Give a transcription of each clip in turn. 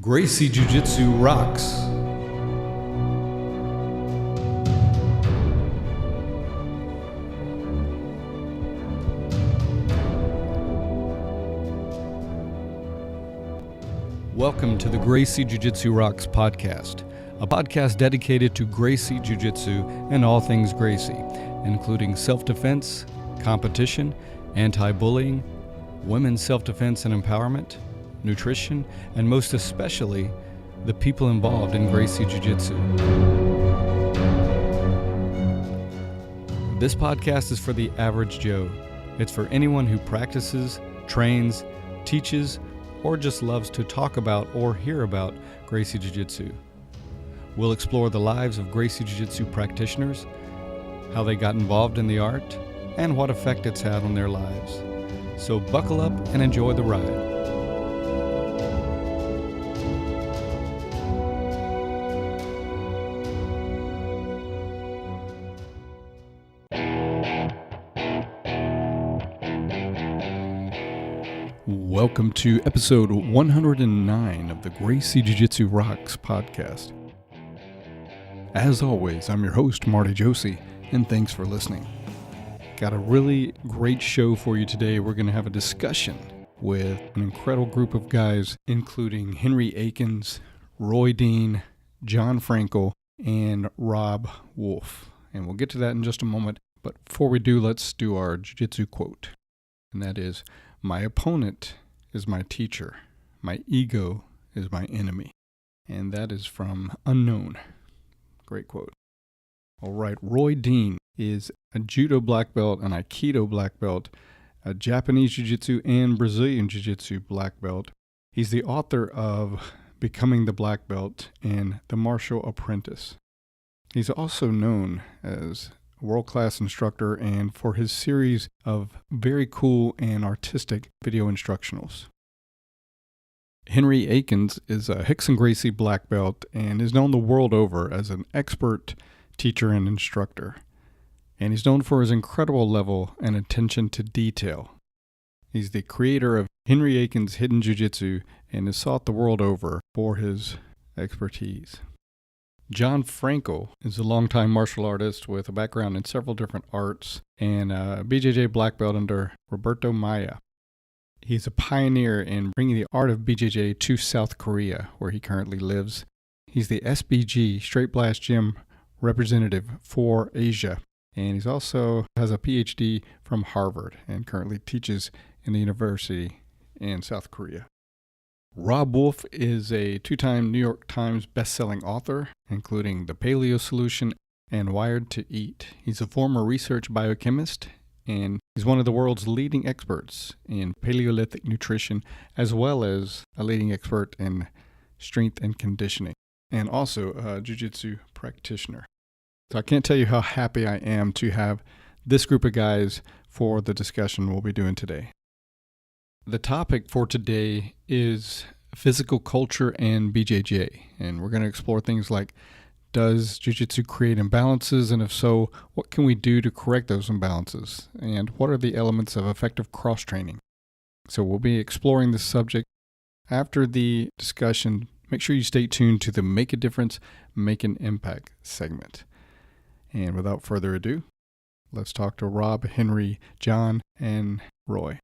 Gracie Jiu-Jitsu rocks. Welcome to the Gracie Jiu-Jitsu Rocks podcast, a podcast dedicated to Gracie Jiu-Jitsu and all things Gracie, including self-defense, competition, anti-bullying, women's self-defense and empowerment, nutrition, and most especially, the people involved in Gracie Jiu-Jitsu. This podcast is for the average Joe. It's for anyone who practices, trains, teaches, or just loves to talk about or hear about Gracie Jiu-Jitsu. We'll explore the lives of Gracie Jiu-Jitsu practitioners, how they got involved in the art, and what effect it's had on their lives. So buckle up and enjoy the ride. Welcome to episode 109 of the Gracie Jiu-Jitsu Rocks podcast. As always, I'm your host, Marty Josie, and thanks for listening. Got a really great show for you today. We're going to have a discussion with an incredible group of guys, including Henry Akins, Roy Dean, John Frankl, and Robb Wolf. And we'll get to that in just a moment. But before we do, let's do our jiu-jitsu quote. And that is, "My opponent is my teacher. My ego is my enemy." And that is from Unknown. Great quote. All right, Roy Dean is a judo black belt, an aikido black belt, a Japanese jiu-jitsu and Brazilian jiu-jitsu black belt. He's the author of Becoming the Black Belt and The Martial Apprentice. He's also known as a world-class instructor and for his series of very cool and artistic video instructionals. Henry Akins is a Rickson Gracie black belt and is known the world over as an expert teacher and instructor. And he's known for his incredible level and attention to detail. He's the creator of Henry Akins Hidden Jiu-Jitsu and is sought the world over for his expertise. John Frankl is a longtime martial artist with a background in several different arts and a BJJ black belt under Roberto Maya. He's a pioneer in bringing the art of BJJ to South Korea, where he currently lives. He's the SBG Straight Blast Gym representative for Asia, and he also has a PhD from Harvard and currently teaches in the university in South Korea. Robb Wolf is a two-time New York Times best-selling author, including The Paleo Solution and Wired to Eat. He's a former research biochemist, and he's one of the world's leading experts in Paleolithic nutrition, as well as a leading expert in strength and conditioning, and also a jiu-jitsu practitioner. So I can't tell you how happy I am to have this group of guys for the discussion we'll be doing today. The topic for today is physical culture and BJJ, and we're going to explore things like, does jiu-jitsu create imbalances, and if so, what can we do to correct those imbalances, and what are the elements of effective cross-training? So we'll be exploring this subject. After the discussion, make sure you stay tuned to the Make a Difference, Make an Impact segment. And without further ado, let's talk to Robb, Henry, John, and Roy.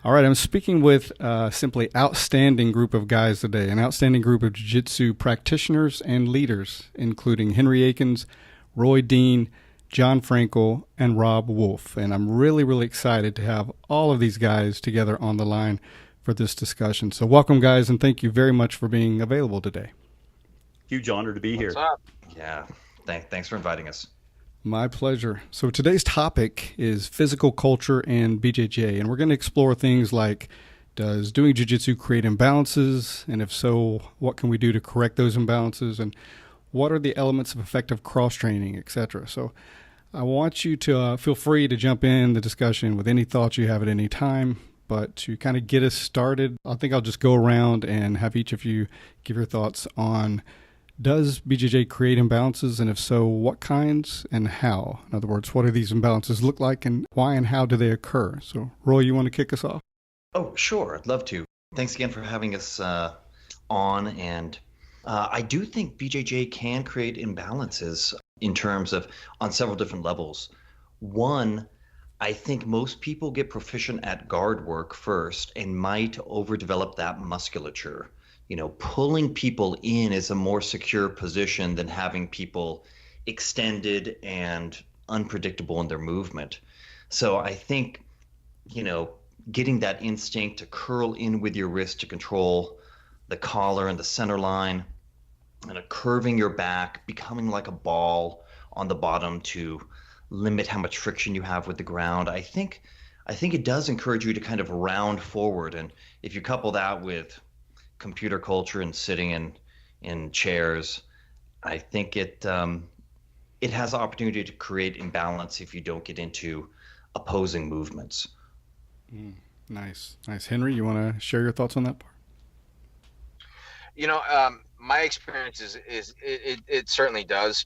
All right, I'm speaking with a simply outstanding group of guys today, an outstanding group of jiu-jitsu practitioners and leaders, including Henry Akins, Roy Dean, John Frankl, and Robb Wolf. And I'm really, really excited to have all of these guys together on the line for this discussion. So welcome, guys, and thank you very much for being available today. Huge honor to be here. What's up? Yeah, thanks for inviting us. My pleasure. So today's topic is physical culture and BJJ, and we're going to explore things like, does doing jiu-jitsu create imbalances? And if so, what can we do to correct those imbalances? And what are the elements of effective cross-training, etc.? So I want you to feel free to jump in the discussion with any thoughts you have at any time, but to kind of get us started, I think I'll just go around and have each of you give your thoughts on, does BJJ create imbalances? And if so, what kinds and how? In other words, what do these imbalances look like and why and how do they occur? So, Roy, you want to kick us off? Oh, sure. I'd love to. Thanks again for having us on. And I do think BJJ can create imbalances in terms of on several different levels. One, I think most people get proficient at guard work first and might overdevelop that musculature. Pulling people in is a more secure position than having people extended and unpredictable in their movement. So I think, getting that instinct to curl in with your wrist to control the collar and the center line, and curving your back, becoming like a ball on the bottom to limit how much friction you have with the ground. I think it does encourage you to kind of round forward. And if you couple that with computer culture and sitting in chairs, I think it has the opportunity to create imbalance if you don't get into opposing movements. Nice. Henry, you want to share your thoughts on that part? My experience is it certainly does.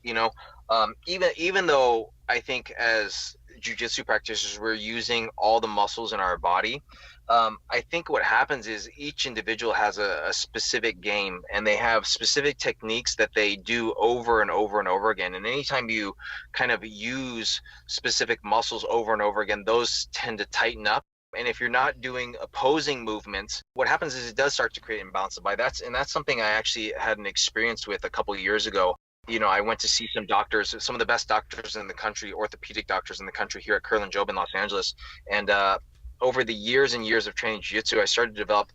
Even though I think as jiu-jitsu practitioners we're using all the muscles in our body, I think what happens is each individual has a specific game, and they have specific techniques that they do over and over and over again. And anytime you kind of use specific muscles over and over again, those tend to tighten up. And if you're not doing opposing movements, what happens is it does start to create imbalance. That's something I actually had an experience with a couple of years ago. I went to see some doctors, some of the best doctors in the country, orthopedic doctors in the country here at Curlin Job in Los Angeles. And over the years and years of training jiu-jitsu, I started to develop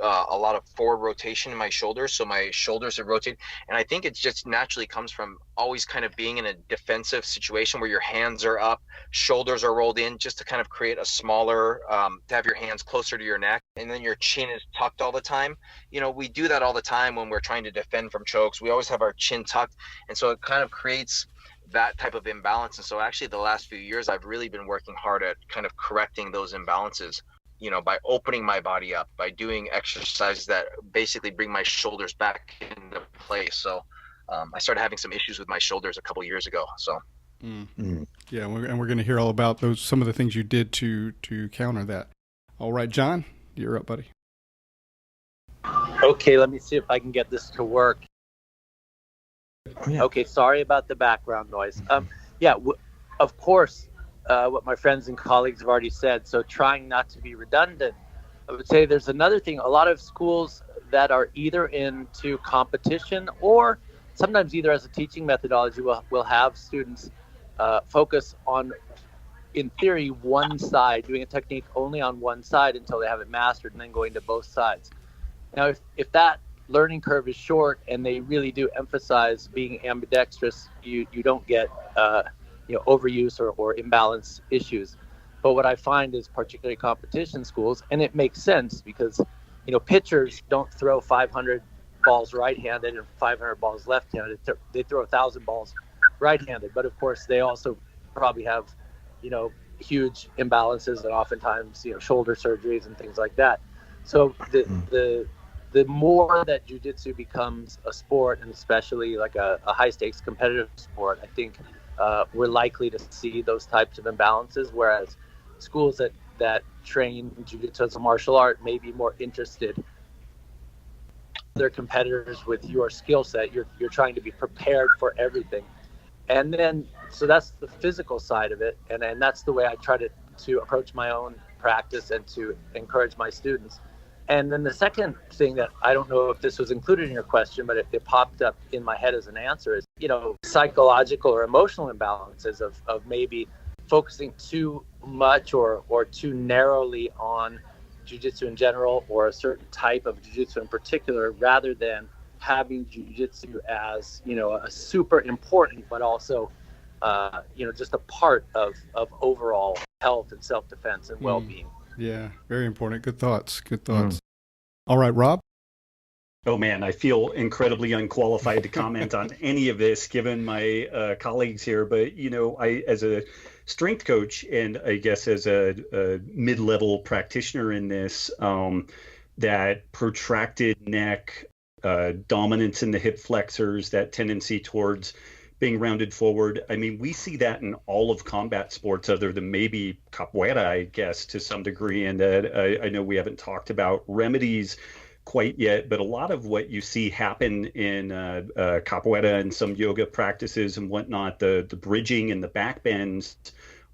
a lot of forward rotation in my shoulders. So my shoulders have rotated. And I think it just naturally comes from always kind of being in a defensive situation where your hands are up, shoulders are rolled in, just to kind of create a smaller, to have your hands closer to your neck. And then your chin is tucked all the time. We do that all the time when we're trying to defend from chokes. We always have our chin tucked. And so it kind of creates that type of imbalance. And so actually the last few years, I've really been working hard at kind of correcting those imbalances, by opening my body up, by doing exercises that basically bring my shoulders back into place. So I started having some issues with my shoulders a couple of years ago. So yeah, and we're going to hear all about some of the things you did to counter that. All right, John, you're up, buddy. Okay, let me see if I can get this to work. Yeah. Okay, sorry about the background noise. Of course, what my friends and colleagues have already said, so trying not to be redundant. I would say there's another thing. A lot of schools that are either into competition or sometimes either as a teaching methodology will have students focus on, in theory, one side, doing a technique only on one side until they have it mastered and then going to both sides. Now, if that learning curve is short and they really do emphasize being ambidextrous, you don't get overuse or imbalance issues. But what I find is particularly competition schools, and it makes sense because pitchers don't throw 500 balls right-handed and 500 balls left-handed. They throw 1,000 balls right-handed, but of course they also probably have huge imbalances and oftentimes shoulder surgeries and things like that. So the more that jiu-jitsu becomes a sport, and especially like a high-stakes competitive sport, I think we're likely to see those types of imbalances, whereas schools that train jiu-jitsu as a martial art may be more interested. Their competitors with your skill set, you're trying to be prepared for everything. And then, so that's the physical side of it, and that's the way I try to approach my own practice and to encourage my students. And then the second thing that I don't know if this was included in your question, but it popped up in my head as an answer is, psychological or emotional imbalances of maybe focusing too much or too narrowly on jiu-jitsu in general or a certain type of jiu-jitsu in particular, rather than having jiu-jitsu as, a super important, but also, just a part of overall health and self-defense and well-being. Yeah, very important. Good thoughts. All right, Rob? Oh man, I feel incredibly unqualified to comment on any of this given my colleagues here. But I, as a strength coach and I guess as a mid-level practitioner in this, that protracted neck, dominance in the hip flexors, that tendency towards being rounded forward. I mean, we see that in all of combat sports other than maybe capoeira, I guess, to some degree. And I know we haven't talked about remedies quite yet, but a lot of what you see happen in capoeira and some yoga practices and whatnot, the bridging and the back bends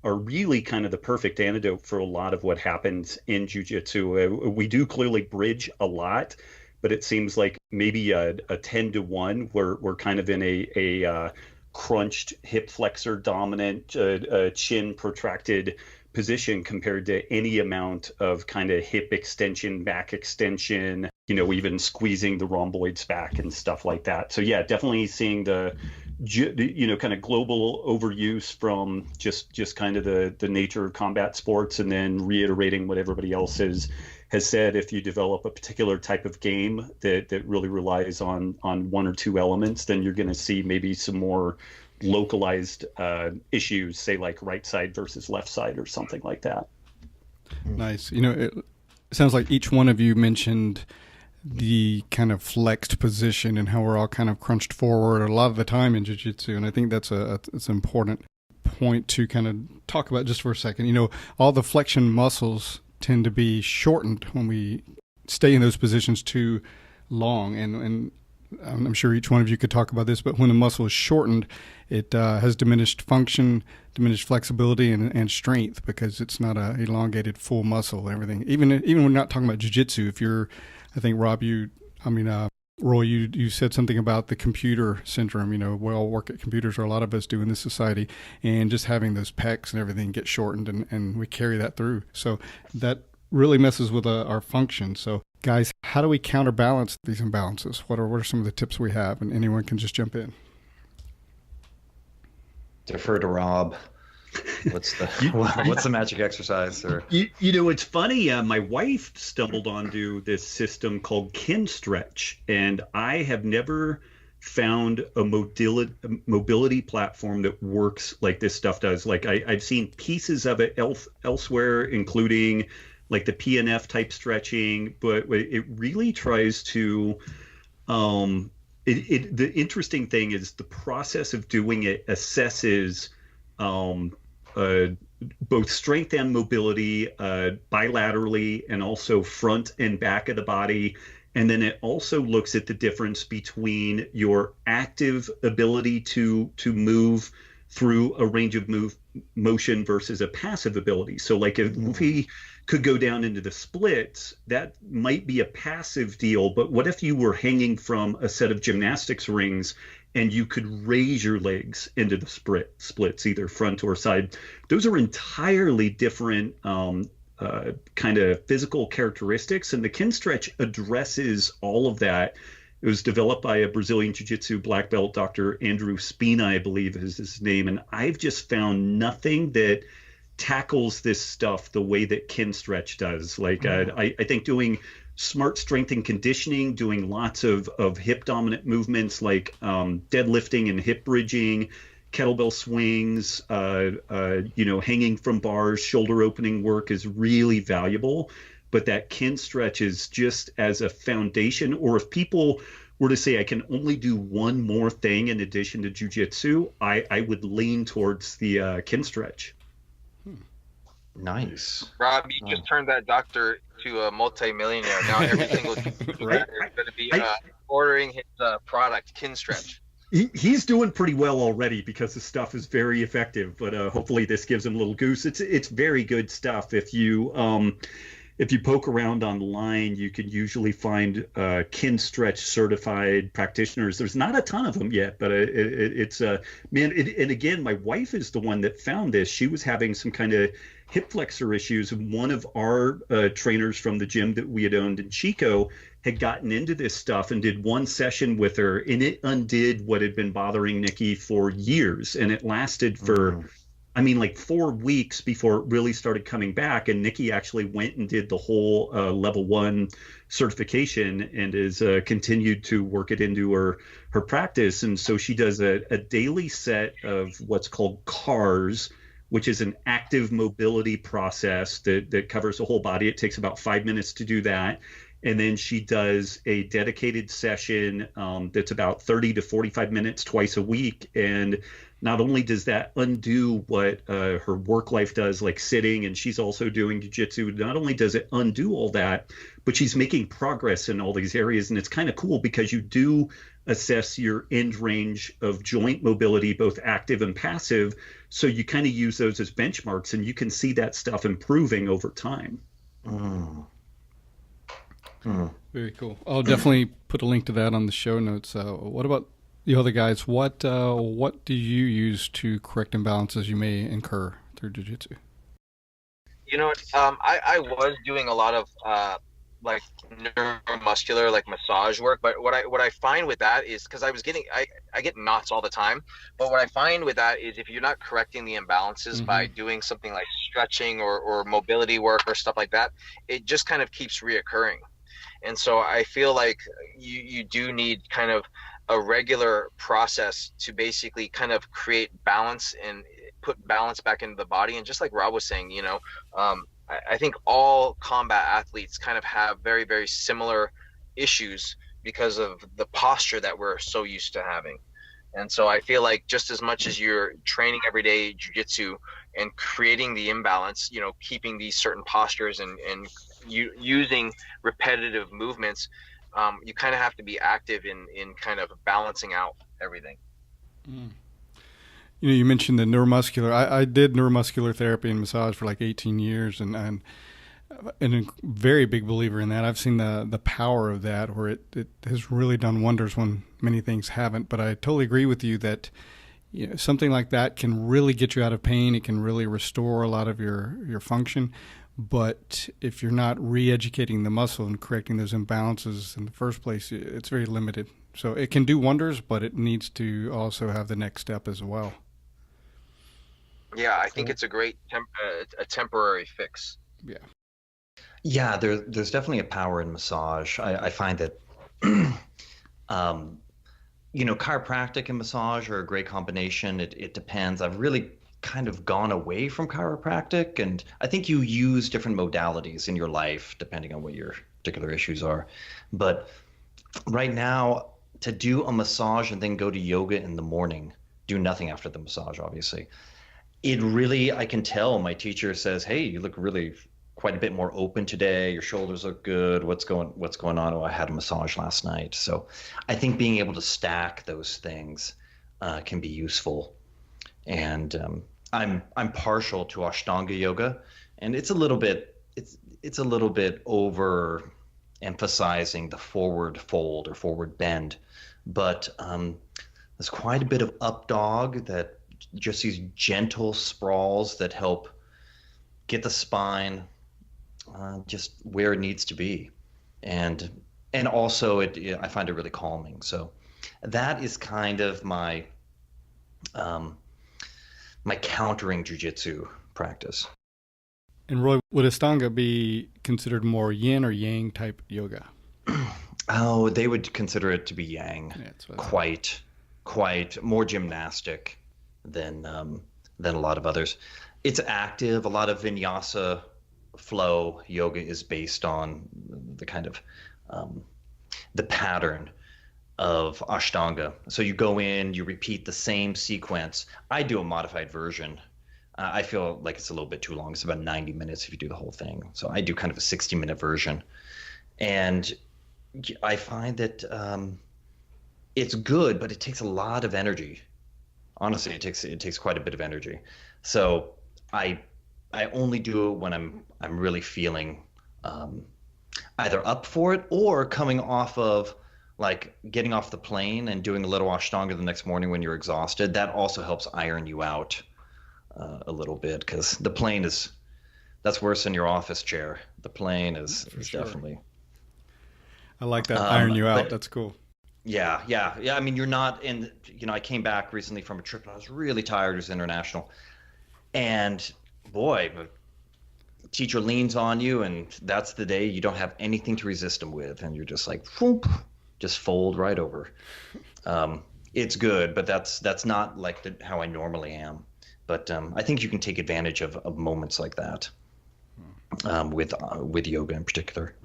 are really kind of the perfect antidote for a lot of what happens in jiu-jitsu. We do clearly bridge a lot, but it seems like maybe a 10 to 1, we're kind of in a crunched hip flexor dominant, chin protracted position compared to any amount of kind of hip extension, back extension, even squeezing the rhomboids back and stuff like that. So yeah, definitely seeing the kind of global overuse from just kind of the nature of combat sports, and then reiterating what everybody else has said. If you develop a particular type of game that really relies on one or two elements, then you're going to see maybe some more localized issues, say like right side versus left side or something like that. Nice. It sounds like each one of you mentioned the kind of flexed position and how we're all kind of crunched forward a lot of the time in jiu-jitsu. And I think that's it's an important point to kind of talk about just for a second. All the flexion muscles tend to be shortened when we stay in those positions too long. And I'm sure each one of you could talk about this, but when a muscle is shortened, it has diminished function, diminished flexibility, and strength, because it's not a elongated full muscle and everything. Even when we're not talking about jiu-jitsu, if you're, I think, Rob, Roy, you said something about the computer syndrome. We all work at computers, or a lot of us do in this society, and just having those pecs and everything get shortened, and we carry that through. So that really messes with our function. So guys, how do we counterbalance these imbalances? What are some of the tips we have? And anyone can just jump in. Defer to Rob. What's the magic exercise? Or it's funny. My wife stumbled onto this system called Kin Stretch, and I have never found a mobility platform that works like this stuff does. Like I've seen pieces of it elsewhere, including like the PNF type stretching, but it really tries to. The interesting thing is the process of doing it assesses both strength and mobility bilaterally, and also front and back of the body. And then it also looks at the difference between your active ability to move through a range of motion versus a passive ability. So like if we could go down into the splits, that might be a passive deal. But what if you were hanging from a set of gymnastics rings and you could raise your legs into the splits, either front or side? Those are entirely different kind of physical characteristics. And the Kin Stretch addresses all of that. It was developed by a Brazilian Jiu-Jitsu black belt, Dr. Andrew Spina, I believe is his name. And I've just found nothing that tackles this stuff the way that Kin Stretch does. Like I think doing smart strength and conditioning, doing lots of hip dominant movements like deadlifting and hip bridging, kettlebell swings, hanging from bars, shoulder opening work is really valuable. But that Kin Stretch is just as a foundation. Or if people were to say, I can only do one more thing in addition to jiu-jitsu, I would lean towards the Kin Stretch. Nice. Rob, you just turned that doctor to a multi-millionaire. Now every single right? is going to be ordering his product, Kin Stretch. He's doing pretty well already because the stuff is very effective, but hopefully this gives him a little goose. It's very good stuff. If you poke around online, you can usually find Kin Stretch certified practitioners. There's not a ton of them yet, but it's man. And again, my wife is the one that found this. She was having some kind of hip flexor issues, and one of our trainers from the gym that we had owned in Chico had gotten into this stuff and did one session with her, and it undid what had been bothering Nikki for years. And it lasted for I mean, like 4 weeks before it really started coming back. And Nikki actually went and did the whole level 1 certification and is continued to work it into her practice. And so she does a daily set of what's called CARS, which is an active mobility process that covers the whole body. It takes about 5 minutes to do that. And then she does a dedicated session that's about 30 to 45 minutes twice a week. And not only does that undo what her work life does, like sitting, and she's also doing jiu-jitsu, not only does it undo all that, but she's making progress in all these areas. And it's kind of cool because you do assess your end range of joint mobility, both active and passive. So you kind of use those as benchmarks, and you can see that stuff improving over time. Very cool. I'll definitely put a link to that on the show notes. What about the other guys? What do you use to correct imbalances you may incur through jiu-jitsu? You know, I was doing a lot of like neuromuscular, like massage work, but what I find with that is, because I get knots all the time, but what I find with that is if you're not correcting the imbalances by doing something like stretching or mobility work or stuff like that, it just kind of keeps reoccurring. And so I feel like you do need kind of a regular process to basically kind of create balance and put balance back into the body. And just like Rob was saying, you know, I think all combat athletes kind of have very, very similar issues because of the posture that we're so used to having. And so I feel like just as much as you're training everyday jiu-jitsu and creating the imbalance, you know, keeping these certain postures and using repetitive movements, you kind of have to be active in kind of balancing out everything. You know, you mentioned the neuromuscular. I did neuromuscular therapy and massage for like 18 years, and I'm a very big believer in that. I've seen the power of that, where it has really done wonders when many things haven't. But I totally agree with you that, you know, something like that can really get you out of pain. It can really restore a lot of your function. But if you're not re-educating the muscle and correcting those imbalances in the first place, it's very limited. So it can do wonders, but it needs to also have the next step as well. Yeah, I think it's a great a temporary fix. Yeah. Yeah, there's definitely a power in massage. I find that, you know, chiropractic and massage are a great combination. It depends. I've really kind of gone away from chiropractic, and I think you use different modalities in your life depending on what your particular issues are. But right now, to do a massage and then go to yoga in the morning, do nothing after the massage, obviously. It really, I can tell my teacher says, hey, you look really quite a bit more open today. Your shoulders look good. What's going on? Oh, I had a massage last night. So I think being able to stack those things can be useful. And I'm partial to Ashtanga yoga, and it's a little bit over emphasizing the forward fold or forward bend, but there's quite a bit of up dog, that just these gentle sprawls that help get the spine just where it needs to be, and also I find it really calming. So that is kind of my my countering jiu-jitsu practice. And Roy, would Ashtanga be considered more yin or yang type yoga? Oh, they would consider it to be yang. Yeah, quite more gymnastic than a lot of others. It's active. A lot of vinyasa flow yoga is based on the kind of the pattern of Ashtanga. So you go in, you repeat the same sequence. I do a modified version. I feel like it's a little bit too long. It's about 90 minutes if you do the whole thing. So I do kind of a 60-minute version. And I find that it's good, but it takes a lot of energy. Honestly, it takes quite a bit of energy. So I only do it when I'm really feeling either up for it or coming off of, like, getting off the plane and doing a little Ashtanga the next morning when you're exhausted. That also helps iron you out a little bit, because the plane that's worse than your office chair. The plane is sure. Definitely. I like that, iron you out. That's cool. Yeah. I mean, you're not in, you know, I came back recently from a trip and I was really tired. It was international. And boy, teacher leans on you, and that's the day you don't have anything to resist them with, and you're just like, whoop, just fold right over. It's good, but that's not like how I normally am. But I think you can take advantage of moments like that with yoga in particular.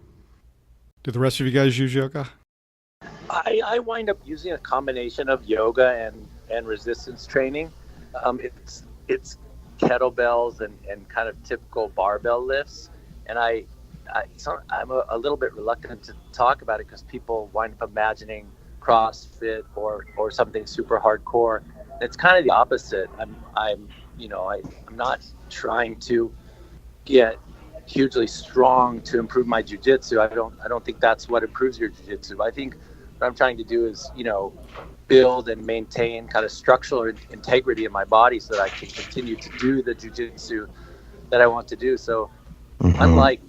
Do the rest of you guys use yoga? I wind up using a combination of yoga and resistance training. It's kettlebells and kind of typical barbell lifts, and I'm a little bit reluctant to talk about it because people wind up imagining CrossFit or something super hardcore. It's kind of the opposite. I'm not trying to get hugely strong to improve my jiu-jitsu. I don't think that's what improves your jiu-jitsu. I think what I'm trying to do is, build and maintain kind of structural integrity in my body so that I can continue to do the jiu-jitsu that I want to do. So unlike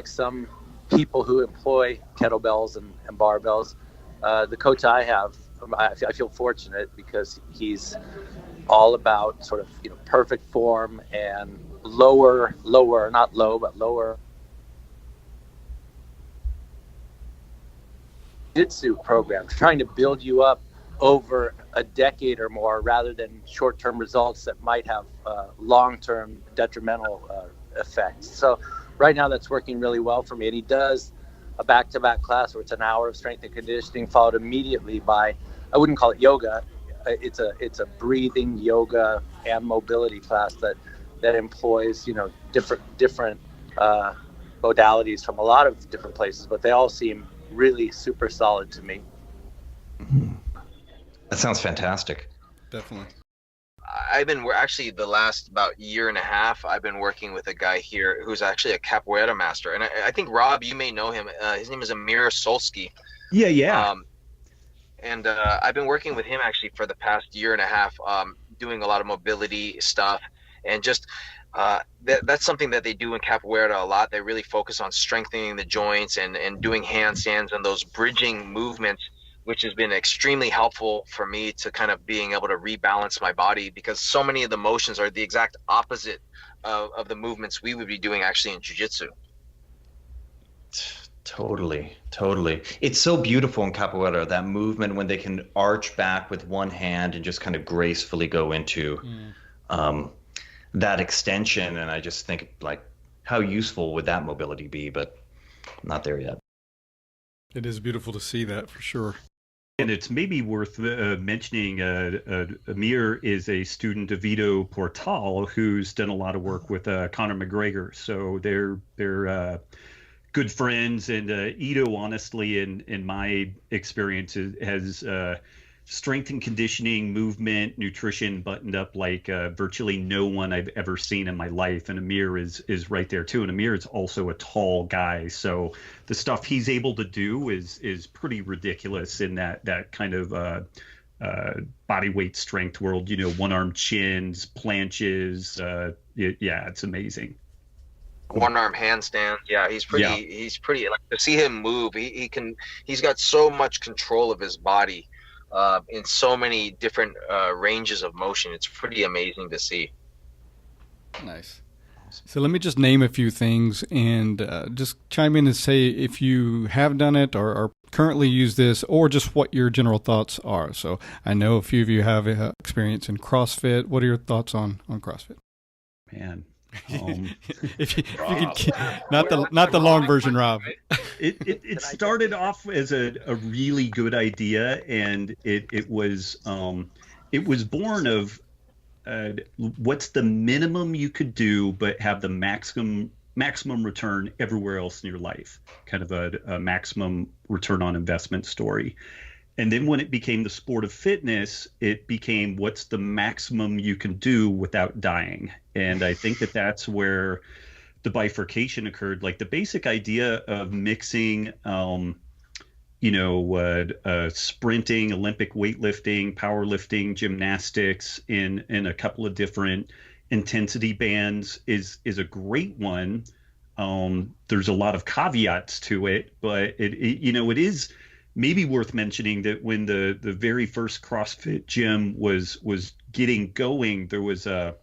some people who employ kettlebells and barbells, the coach I have, I feel fortunate because he's all about sort of, perfect form and lower, not low, but lower Jitsu program, trying to build you up over a decade or more rather than short-term results that might have long-term detrimental effects. So right now that's working really well for me. And he does a back-to-back class where it's an hour of strength and conditioning followed immediately by, I wouldn't call it yoga. It's a breathing yoga and mobility class that employs, different modalities from a lot of different places, but they all seem really super solid to me. That sounds fantastic. Definitely. We're actually the last about year and a half, I've been working with a guy here who's actually a capoeira master. And I think, Rob, you may know him. His name is Amir Solsky. Yeah. And I've been working with him actually for the past year and a half, doing a lot of mobility stuff. And just that's something that they do in capoeira a lot. They really focus on strengthening the joints and doing handstands and those bridging movements, which has been extremely helpful for me to kind of being able to rebalance my body, because so many of the motions are the exact opposite of the movements we would be doing actually in jiu-jitsu. Totally. It's so beautiful in capoeira, that movement when they can arch back with one hand and just kind of gracefully go into that extension. And I just think, like, how useful would that mobility be? But I'm not there yet. It is beautiful to see that for sure. And it's maybe worth mentioning Amir is a student of Ido Portal, who's done a lot of work with Conor McGregor. So they're good friends. And Ido, honestly, in my experience, has strength and conditioning, movement, nutrition buttoned up like virtually no one I've ever seen in my life. And Amir is right there too. And Amir is also a tall guy, so the stuff he's able to do is pretty ridiculous in that kind of body weight strength world. One arm chins, planches. Yeah, it's amazing. One arm handstand. Yeah, he's pretty like, to see him move. He's got so much control of his body. In so many different ranges of motion. It's pretty amazing to see. Nice. So let me just name a few things and just chime in and say if you have done it or currently use this, or just what your general thoughts are. So I know a few of you have experience in CrossFit. What are your thoughts on CrossFit? Man. If you could, not the long version, Rob. It started off as a really good idea, and it was born of what's the minimum you could do but have the maximum return everywhere else in your life, kind of a maximum return on investment story. And then when it became the sport of fitness, it became what's the maximum you can do without dying. And I think that's where the bifurcation occurred. Like the basic idea of mixing, sprinting, Olympic weightlifting, powerlifting, gymnastics in a couple of different intensity bands is a great one. There's a lot of caveats to it, but it is maybe worth mentioning that when the very first CrossFit gym was getting going, there was a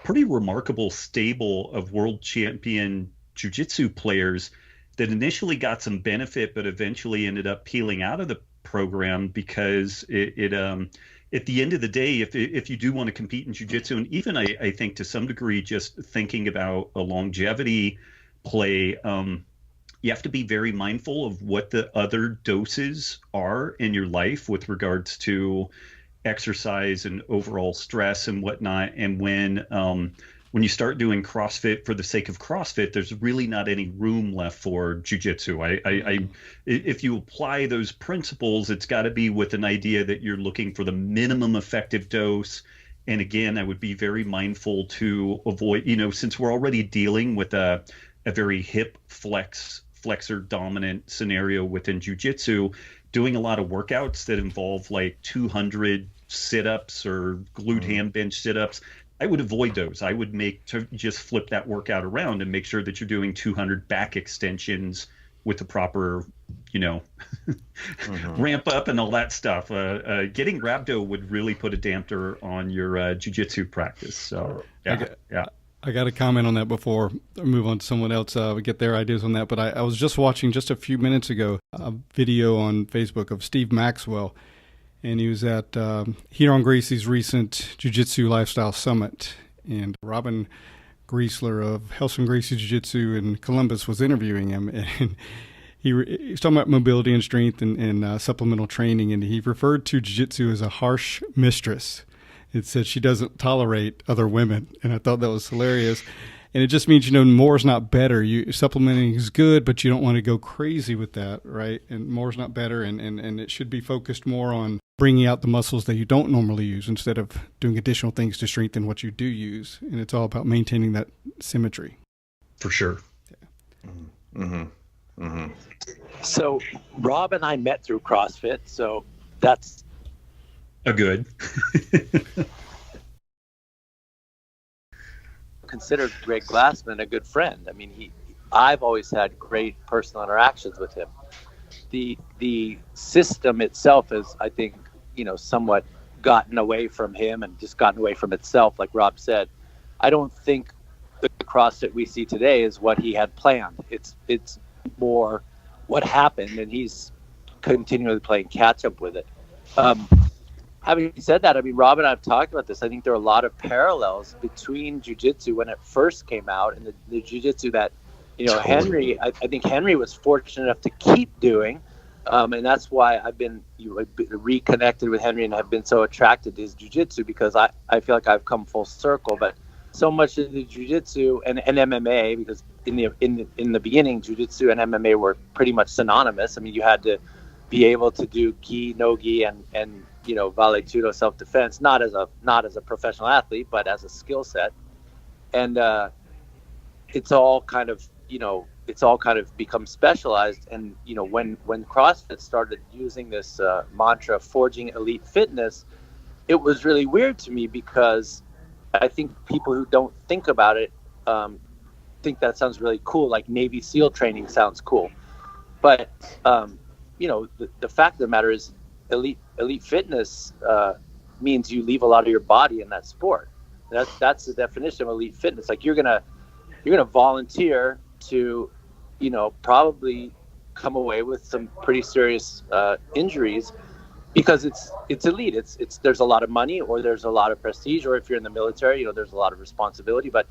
pretty remarkable stable of world champion jiu-jitsu players that initially got some benefit, but eventually ended up peeling out of the program because it at the end of the day, if you do want to compete in jiu-jitsu, and even I think to some degree, just thinking about a longevity play, you have to be very mindful of what the other doses are in your life with regards to exercise and overall stress and whatnot. And when you start doing CrossFit for the sake of CrossFit, there's really not any room left for jiu-jitsu. If you apply those principles, it's got to be with an idea that you're looking for the minimum effective dose. And again, I would be very mindful to avoid, since we're already dealing with a very hip flexor dominant scenario within jiu-jitsu, doing a lot of workouts that involve like 200 sit-ups or glute ham bench sit-ups, I would avoid those. I would just flip that workout around and make sure that you're doing 200 back extensions with the proper, ramp up and all that stuff. Getting rhabdo would really put a damper on your jiu-jitsu practice. So, yeah. I got to comment on that before I move on to someone else, get their ideas on that. But I was just watching just a few minutes ago a video on Facebook of Steve Maxwell, and he was at Huron Gracie's recent Jiu-Jitsu Lifestyle Summit. And Robin Griesler of Helson Gracie Jiu-Jitsu in Columbus was interviewing him, and he was talking about mobility and strength and supplemental training, and he referred to Jiu-Jitsu as a harsh mistress. It said she doesn't tolerate other women, and I thought that was hilarious. And it just means, more is not better. Supplementing is good, but you don't want to go crazy with that, right? And more is not better, and it should be focused more on bringing out the muscles that you don't normally use instead of doing additional things to strengthen what you do use. And it's all about maintaining that symmetry. For sure. Yeah. Mm-hmm. Mm-hmm. So Rob and I met through CrossFit, so that's a good. Considered Greg Glassman a good friend. I mean, I've always had great personal interactions with him. The system itself is, I think, somewhat gotten away from him and just gotten away from itself, like Rob said. I don't think the CrossFit we see today is what he had planned. It's more what happened, and he's continually playing catch up with it. Having said that, I mean, Rob and I have talked about this. I think there are a lot of parallels between jiu-jitsu when it first came out and the jiu-jitsu that, Henry, I think Henry was fortunate enough to keep doing. And that's why I've been reconnected with Henry and have been so attracted to his jiu-jitsu, because I feel like I've come full circle. But so much of the jiu-jitsu and MMA, because in the beginning, jiu-jitsu and MMA were pretty much synonymous. I mean, you had to be able to do gi, no gi, and vale tudo, self-defense, not as a professional athlete, but as a skill set. And it's all kind of become specialized. And when CrossFit started using this mantra, forging elite fitness, it was really weird to me, because I think people who don't think about it think that sounds really cool, like Navy SEAL training sounds cool. But the fact of the matter is, elite fitness means you leave a lot of your body in that sport. That's the definition of elite fitness. Like you're gonna volunteer to, probably come away with some pretty serious injuries, because it's elite. It's there's a lot of money, or there's a lot of prestige, or if you're in the military, there's a lot of responsibility. But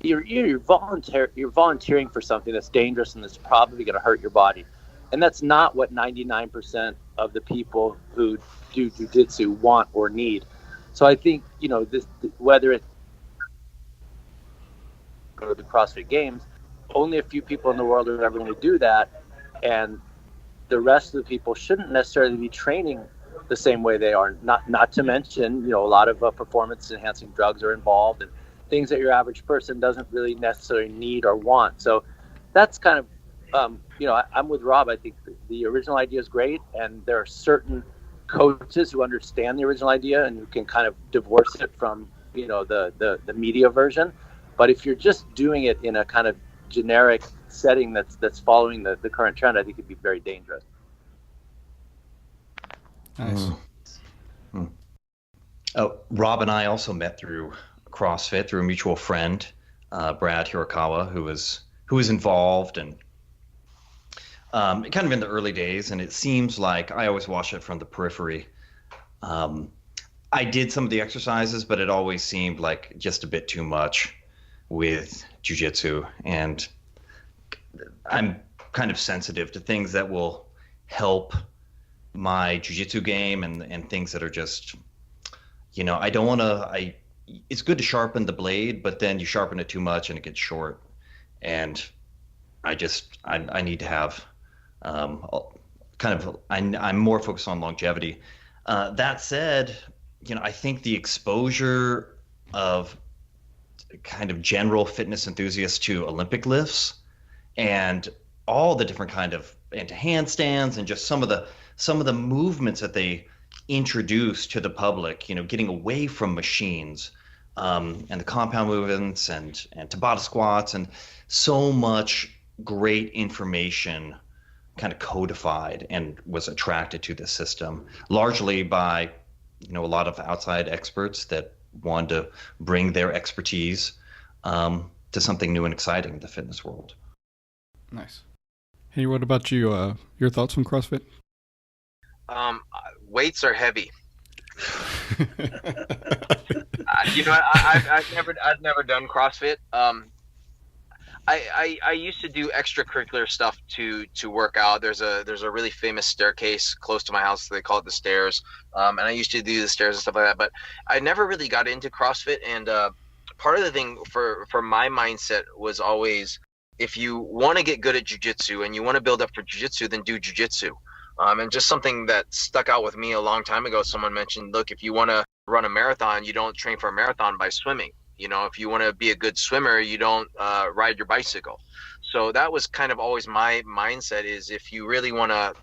you're volunteering for something that's dangerous and that's probably going to hurt your body. And that's not what 99% of the people who do jiu-jitsu want or need. So I think, whether it go to the CrossFit Games, only a few people in the world are ever going to do that. And the rest of the people shouldn't necessarily be training the same way they are. Not to mention, a lot of performance enhancing drugs are involved, and things that your average person doesn't really necessarily need or want. So that's kind of, I'm with Rob. I think the original idea is great, and there are certain coaches who understand the original idea and who can kind of divorce it from, the media version. But if you're just doing it in a kind of generic setting that's following the current trend, I think it'd be very dangerous. Nice. Rob and I also met through CrossFit through a mutual friend, Brad Hirakawa, who was involved, and kind of in the early days. And it seems like I always watch it from the periphery. I did some of the exercises, but it always seemed like just a bit too much with jiu-jitsu, and I'm kind of sensitive to things that will help my jiu-jitsu game and things that are just, I don't want to, it's good to sharpen the blade, but then you sharpen it too much and it gets short. And I need to have I'm more focused on longevity. That said, I think the exposure of kind of general fitness enthusiasts to Olympic lifts and all the different kind of into handstands and just some of the movements that they introduce to the public, getting away from machines, and the compound movements and Tabata squats, and so much great information kind of codified, and was attracted to the system largely by, a lot of outside experts that wanted to bring their expertise to something new and exciting in the fitness world. Nice. Hey, what about you? Your thoughts on CrossFit? Weights are heavy. I've never done CrossFit. I used to do extracurricular stuff to work out. There's a really famous staircase close to my house. They call it the stairs. And I used to do the stairs and stuff like that. But I never really got into CrossFit. And part of the thing for my mindset was always, if you want to get good at jiu-jitsu and you want to build up for jiu-jitsu, then do jiu-jitsu. And just something that stuck out with me a long time ago, someone mentioned, look, if you want to run a marathon, you don't train for a marathon by swimming. If you want to be a good swimmer, you don't ride your bicycle. So that was kind of always my mindset, is if you really want to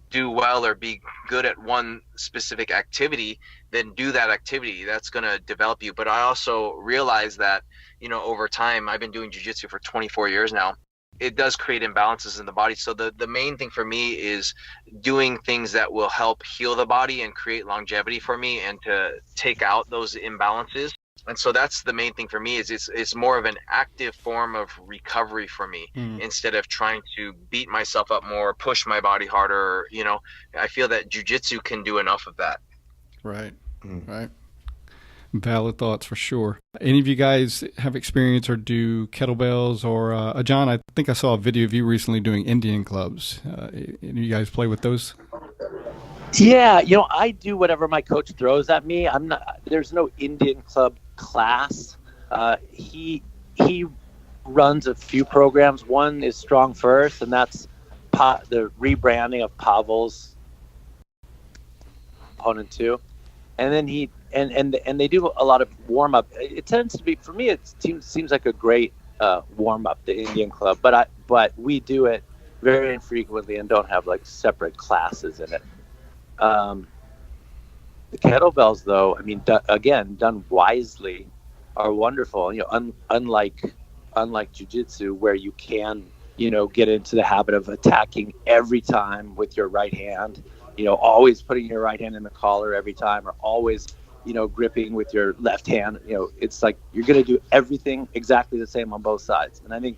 do well or be good at one specific activity, then do that activity. That's going to develop you. But I also realized that, over time, I've been doing jiu-jitsu for 24 years now. It does create imbalances in the body. So the main thing for me is doing things that will help heal the body and create longevity for me, and to take out those imbalances. And so that's the main thing for me, is it's more of an active form of recovery for me, instead of trying to beat myself up more, push my body harder. I feel that jiu-jitsu can do enough of that. Right. Right. Valid thoughts for sure. Any of you guys have experience or do kettlebells, or John, I think I saw a video of you recently doing Indian clubs. Any of you guys play with those? Yeah, I do whatever my coach throws at me. There's no Indian club class. He runs a few programs. One is Strong First, and that's the rebranding of Pavel's opponent 2. And then and they do a lot of warm up. It tends to be, for me, it seems like a great warm up, the Indian club. But we do it very infrequently and don't have like separate classes in it. The kettlebells, though, I mean, again, done wisely, are wonderful. Unlike jiu-jitsu, where you can, get into the habit of attacking every time with your right hand, always putting your right hand in the collar every time, or always, gripping with your left hand. It's like you're going to do everything exactly the same on both sides. And I think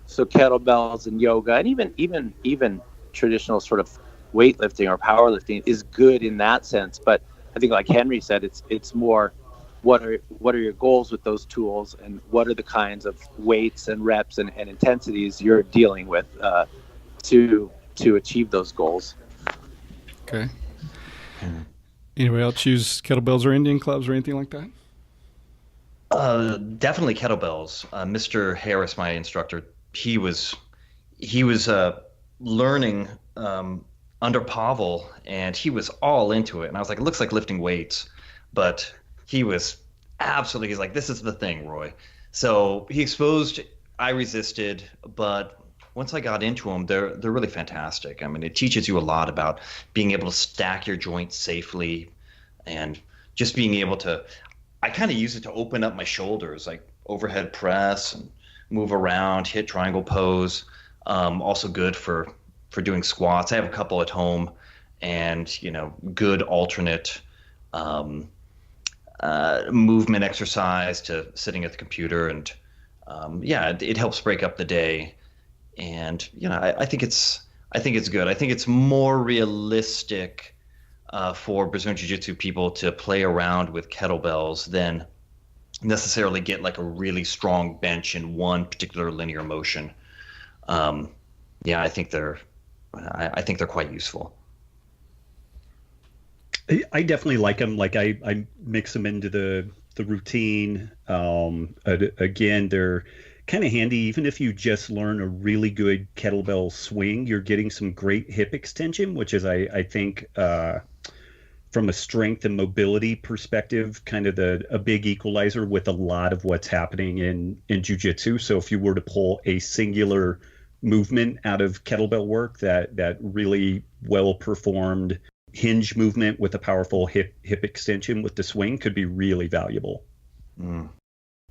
so. Kettlebells and yoga, and even traditional sort of weightlifting or powerlifting is good in that sense. But I think, like Henry said, it's more, what are your goals with those tools, and what are the kinds of weights and reps and intensities you're dealing with to achieve those goals. Okay. Anybody else use kettlebells or Indian clubs or anything like that? Definitely kettlebells. Mr. Harris, my instructor, he was learning under Pavel, and he was all into it. And I was like, it looks like lifting weights, but he was absolutely, he's like, this is the thing, Roy. So he exposed, I resisted, but once I got into them, they're really fantastic. I mean, it teaches you a lot about being able to stack your joints safely, and just being able to, I kind of use it to open up my shoulders, like overhead press and move around, hit triangle pose. Also good for doing squats. I have a couple at home, and good alternate movement exercise to sitting at the computer, and it helps break up the day. And I think it's good. I think it's more realistic for Brazilian Jiu-Jitsu people to play around with kettlebells than necessarily get like a really strong bench in one particular linear motion. I think they're quite useful. I definitely like them. Like I mix them into the routine. Again, they're kind of handy. Even if you just learn a really good kettlebell swing, you're getting some great hip extension, which is I think from a strength and mobility perspective, kind of a big equalizer with a lot of what's happening in jiu-jitsu. So if you were to pull a singular movement out of kettlebell work, that really well performed hinge movement with a powerful hip extension with the swing could be really valuable.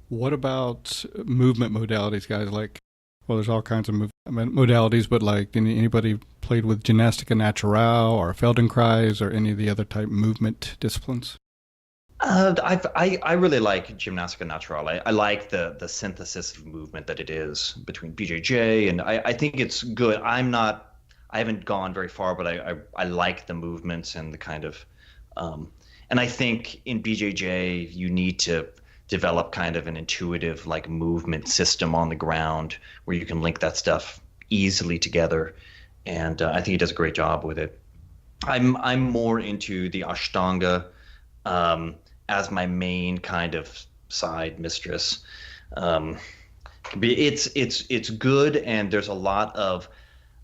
What about movement modalities, guys? Like, well, there's all kinds of modalities, but like anybody played with Gymnastica Natural or Feldenkrais or any of the other type movement disciplines? I really like Gymnastica Natural. I like the synthesis of movement that it is between BJJ, and I think it's good. I haven't gone very far, but I like the movements and the kind of, and I think in BJJ you need to develop kind of an intuitive like movement system on the ground where you can link that stuff easily together, and I think he does a great job with it. I'm more into the Ashtanga as my main kind of side mistress. It's good, and there's a lot of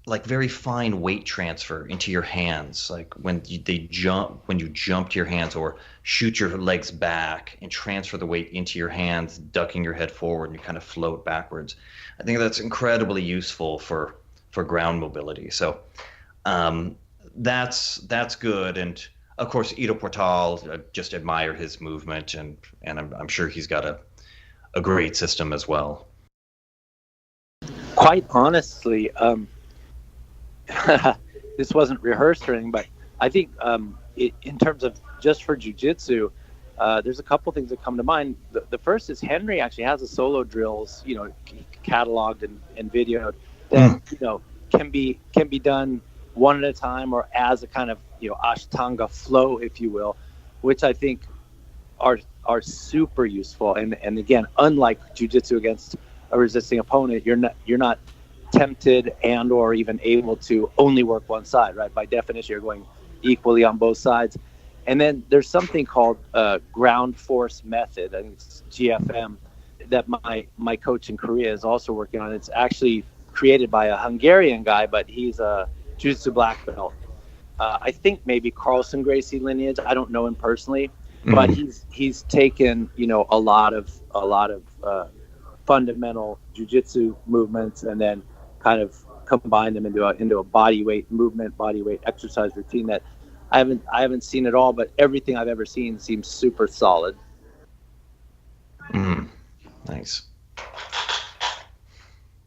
like very fine weight transfer into your hands, like when you jump to your hands or shoot your legs back and transfer the weight into your hands, ducking your head forward, and you kind of float backwards. I think that's incredibly useful for ground mobility. So that's good. And of course, Ido Portal, I just admire his movement, and I'm sure he's got a great system as well. Quite honestly, this wasn't rehearsed or anything, but I think in terms of just for jiu-jitsu, there's a couple things that come to mind. The first is Henry actually has a solo drills, cataloged and videoed that can be done one at a time or as a kind of Ashtanga flow, if you will, which I think are super useful. And again, unlike jiu-jitsu against a resisting opponent, you're not tempted and or even able to only work one side, right? By definition, you're going equally on both sides. And then there's something called ground force method. I think it's GFM that my coach in Korea is also working on. It's actually created by a Hungarian guy, but he's a jiu-jitsu black belt. I think maybe Carlson Gracie lineage. I don't know him personally, but he's taken a lot of fundamental jiu-jitsu movements and then kind of combine them into a body weight movement, body weight exercise routine that I haven't seen it all, but everything I've ever seen seems super solid. Nice.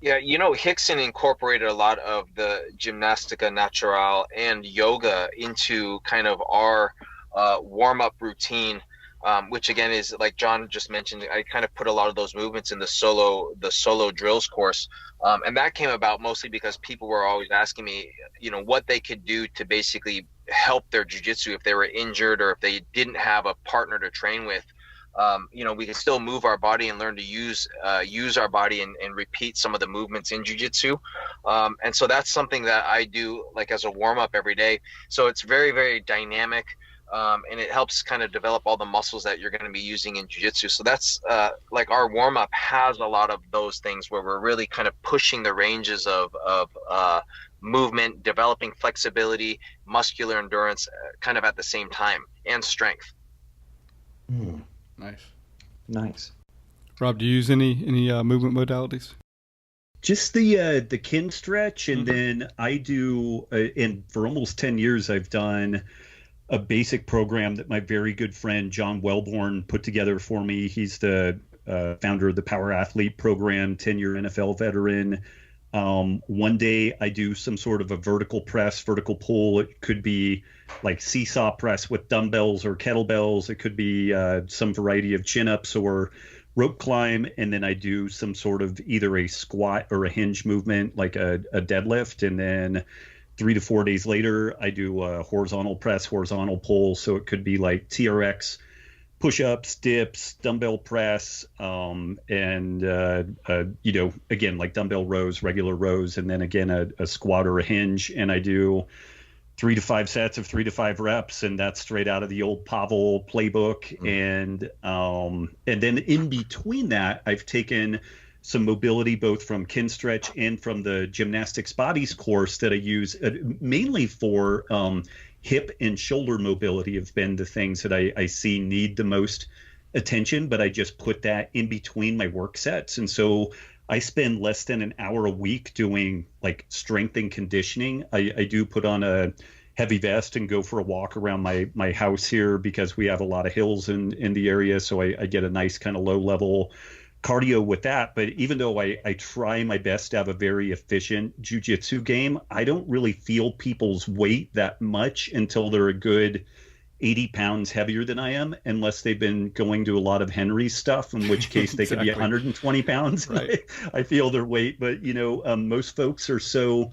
Yeah, Hickson incorporated a lot of the Gymnastica Natural and yoga into kind of our warm-up routine, which again is like John just mentioned. I kind of put a lot of those movements in the solo drills course, and that came about mostly because people were always asking me, what they could do to basically help their jiu-jitsu if they were injured or if they didn't have a partner to train with. We can still move our body and learn to use our body and repeat some of the movements in jiu-jitsu. And so that's something that I do like as a warm-up every day. So it's very, very dynamic. And it helps kind of develop all the muscles that you're going to be using in jiu-jitsu. So that's like our warm-up has a lot of those things where we're really kind of pushing the ranges of movement, developing flexibility, muscular endurance kind of at the same time, and strength. Nice. Rob, do you use any movement modalities? Just the kin stretch, and then I do, and for almost 10 years I've done a basic program that my very good friend John Wellborn put together for me. He's the founder of the Power Athlete program, 10-year NFL veteran. One day I do some sort of a vertical press, vertical pull. It could be like seesaw press with dumbbells or kettlebells. It could be some variety of chin-ups or rope climb. And then I do some sort of either a squat or a hinge movement, like a deadlift. And then 3 to 4 days later, I do a horizontal press, horizontal pull. So it could be like TRX, push-ups, dips, dumbbell press, and again, like dumbbell rows, regular rows, and then again a squat or a hinge. And I do 3 to 5 sets of 3 to 5 reps, and that's straight out of the old Pavel playbook. And then in between that, I've taken some mobility both from Kinstretch and from the Gymnastics Bodies course that I use mainly for hip and shoulder mobility have been the things that I see need the most attention, but I just put that in between my work sets. And so I spend less than an hour a week doing like strength and conditioning. I do put on a heavy vest and go for a walk around my house here because we have a lot of hills in the area. So I get a nice kind of low level cardio with that. But even though I try my best to have a very efficient jiu-jitsu game, I don't really feel people's weight that much until they're a good 80 pounds heavier than I am, unless they've been going to a lot of Henry's stuff, in which case they Exactly. could be 120 pounds. Right. I feel their weight. But, most folks are so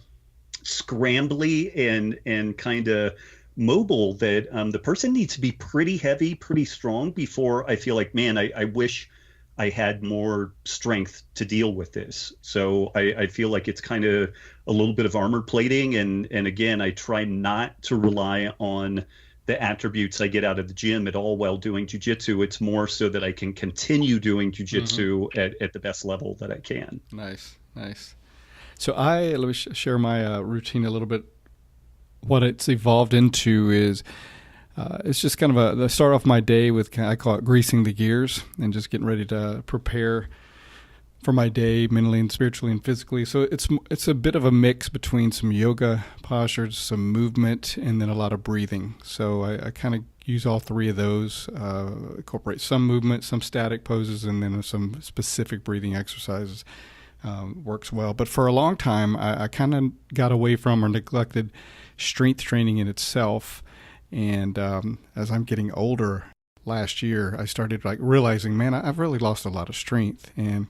scrambly and kind of mobile that the person needs to be pretty heavy, pretty strong before I feel like, man, I wish I had more strength to deal with this. So I feel like it's kind of a little bit of armor plating. And again, I try not to rely on the attributes I get out of the gym at all while doing jiu-jitsu. It's more so that I can continue doing jiu-jitsu at the best level that I can. Nice. So let me share my routine a little bit. What it's evolved into is it's just kind of I start off my day with, I call it greasing the gears and just getting ready to prepare for my day mentally and spiritually and physically. So it's a bit of a mix between some yoga postures, some movement, and then a lot of breathing. So I kind of use all three of those, incorporate some movement, some static poses, and then some specific breathing exercises. Works well. But for a long time, I kind of got away from or neglected strength training in itself. And as I'm getting older, last year, I started realizing, man, I've really lost a lot of strength. And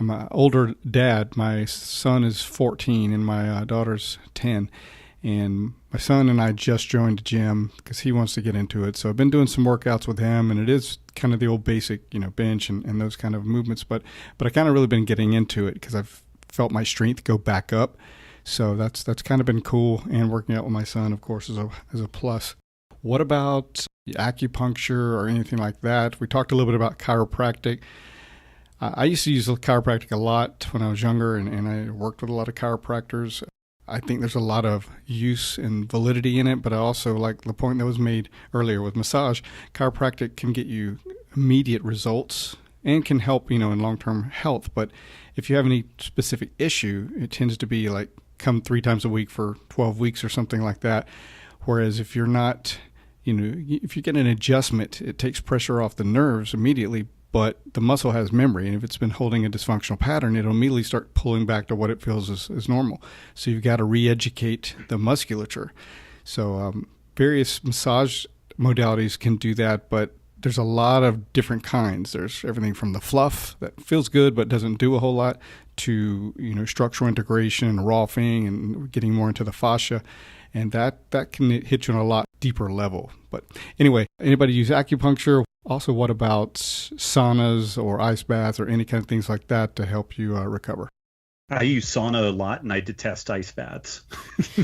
I'm an older dad. My son is 14 and my daughter's 10. And my son and I just joined the gym because he wants to get into it. So I've been doing some workouts with him, and it is kind of the old basic, bench and those kind of movements. But I kind of really been getting into it because I've felt my strength go back up. So that's kind of been cool. And working out with my son, of course, is a plus. What about acupuncture or anything like that? We talked a little bit about chiropractic. I used to use chiropractic a lot when I was younger, and I worked with a lot of chiropractors. I think there's a lot of use and validity in it, but I also like the point that was made earlier with massage. Chiropractic can get you immediate results and can help, in long-term health. But if you have any specific issue, it tends to be like come 3 times a week for 12 weeks or something like that. Whereas if you're not, if you get an adjustment, it takes pressure off the nerves immediately, but the muscle has memory, and if it's been holding a dysfunctional pattern, it'll immediately start pulling back to what it feels is normal. So you've got to re-educate the musculature. So various massage modalities can do that, but there's a lot of different kinds. There's everything from the fluff that feels good but doesn't do a whole lot to structural integration, rolfing, and getting more into the fascia. And that can hit you on a lot deeper level. But anyway, anybody use acupuncture? Also, what about saunas or ice baths or any kind of things like that to help you recover? I use sauna a lot, and I detest ice baths.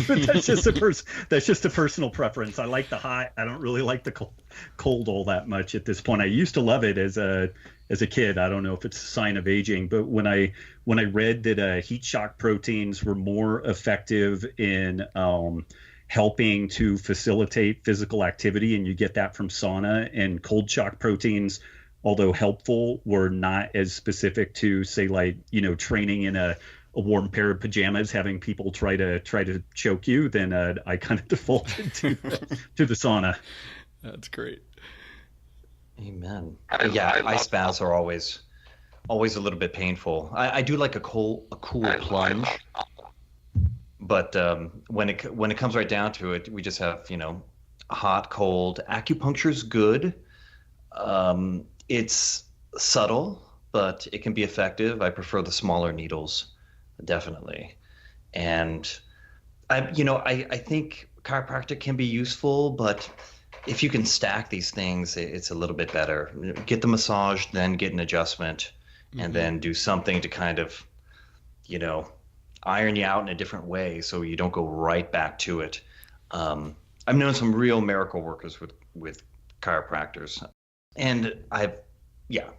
But that's just a personal preference. I like the hot. I don't really like the cold all that much at this point. I used to love it as a kid. I don't know if it's a sign of aging, but when I read that heat shock proteins were more effective in helping to facilitate physical activity, and you get that from sauna, and cold shock proteins, although helpful, were not as specific to, say, training in a warm pair of pajamas, having people try to choke you, then I kind of defaulted to the sauna. That's great. Amen. Yeah, ice baths are always always a little bit painful. I do like a cool plunge, but when it comes right down to it, we just have, hot, cold. Acupuncture's good. It's subtle, but it can be effective. I prefer the smaller needles, definitely. And I think chiropractic can be useful, but if you can stack these things, it's a little bit better. Get the massage, then get an adjustment, and then do something to kind of, iron you out in a different way so you don't go right back to it. I've known some real miracle workers with chiropractors, and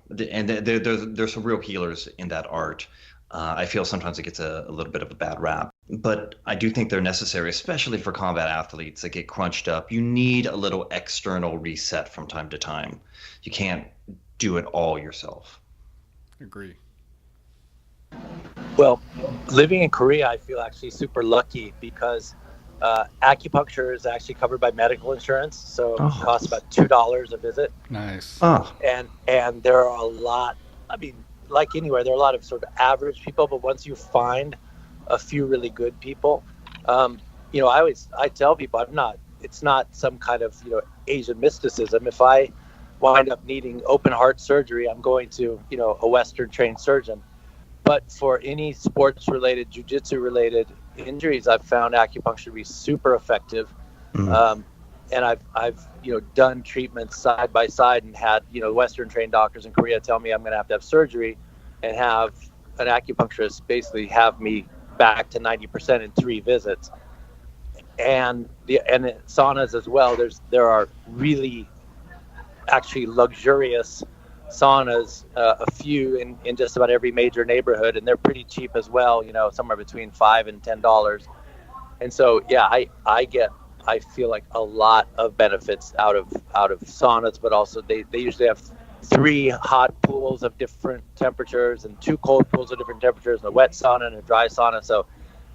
there's some real healers in that art. I feel sometimes it gets a little bit of a bad rap, but I do think they're necessary, especially for combat athletes that get crunched up. You need a little external reset from time to time. You can't do it all yourself. Agree. Well, living in Korea, I feel actually super lucky because acupuncture is actually covered by medical insurance, so it costs about $2 a visit. Nice. And there are a lot. I mean, like anywhere, there are a lot of sort of average people, but once you find a few really good people, I tell people it's not some kind of, Asian mysticism. If I wind up needing open heart surgery, I'm going to, a Western trained surgeon. But for any sports related, jiu-jitsu related injuries, I've found acupuncture to be super effective. And I've done treatments side by side and had Western trained doctors in Korea tell me I'm going to have surgery, and have an acupuncturist basically have me back to 90% in 3 visits. And saunas as well. There are really actually luxurious saunas, a few in just about every major neighborhood, and they're pretty cheap as well. Somewhere between $5 and $10. And so I feel like a lot of benefits out of saunas, but also they usually have 3 hot pools of different temperatures and 2 cold pools of different temperatures, and a wet sauna and a dry sauna. So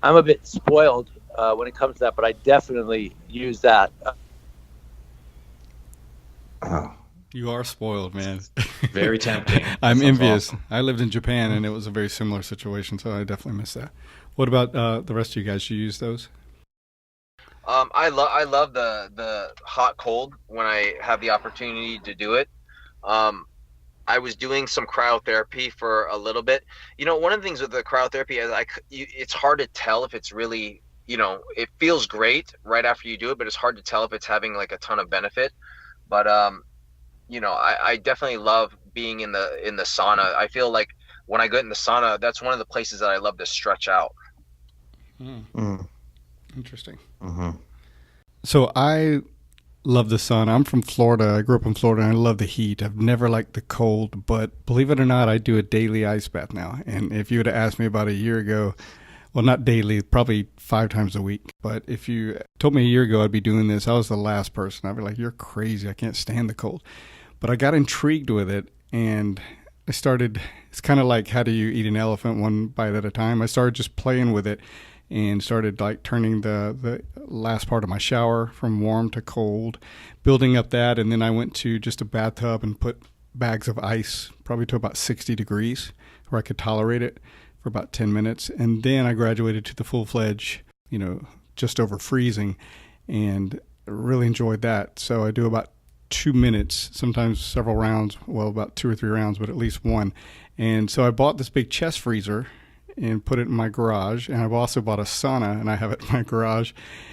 I'm a bit spoiled when it comes to that, but I definitely use that. You are spoiled, man. Very tempting. I'm envious. Awesome. I lived in Japan, and it was a very similar situation, so I definitely miss that. What about the rest of you guys? You use those? I love the hot cold when I have the opportunity to do it. I was doing some cryotherapy for a little bit. One of the things with the cryotherapy is it's hard to tell if it's really, it feels great right after you do it, but it's hard to tell if it's having like a ton of benefit. But I definitely love being in the sauna. I feel like when I get in the sauna, that's one of the places that I love to stretch out. Interesting. So I love the sun. I'm from Florida. I grew up in Florida, and I love the heat. I've never liked the cold, but believe it or not, I do a daily ice bath now. And if you would have asked me about a year ago, well, not daily, probably 5 times a week. But if you told me a year ago I'd be doing this, I was the last person. I'd be like, you're crazy. I can't stand the cold. But I got intrigued with it, and I started, it's kind of like how do you eat an elephant one bite at a time. I started just playing with it and started like turning the last part of my shower from warm to cold, building up that. And then I went to just a bathtub and put bags of ice, probably to about 60 degrees where I could tolerate it for about 10 minutes. And then I graduated to the full-fledged, just over freezing, and really enjoyed that. So I do about 2 minutes, sometimes several rounds, well, about 2 or 3 rounds, but at least one. And so I bought this big chest freezer and put it in my garage. And I've also bought a sauna, and I have it in my garage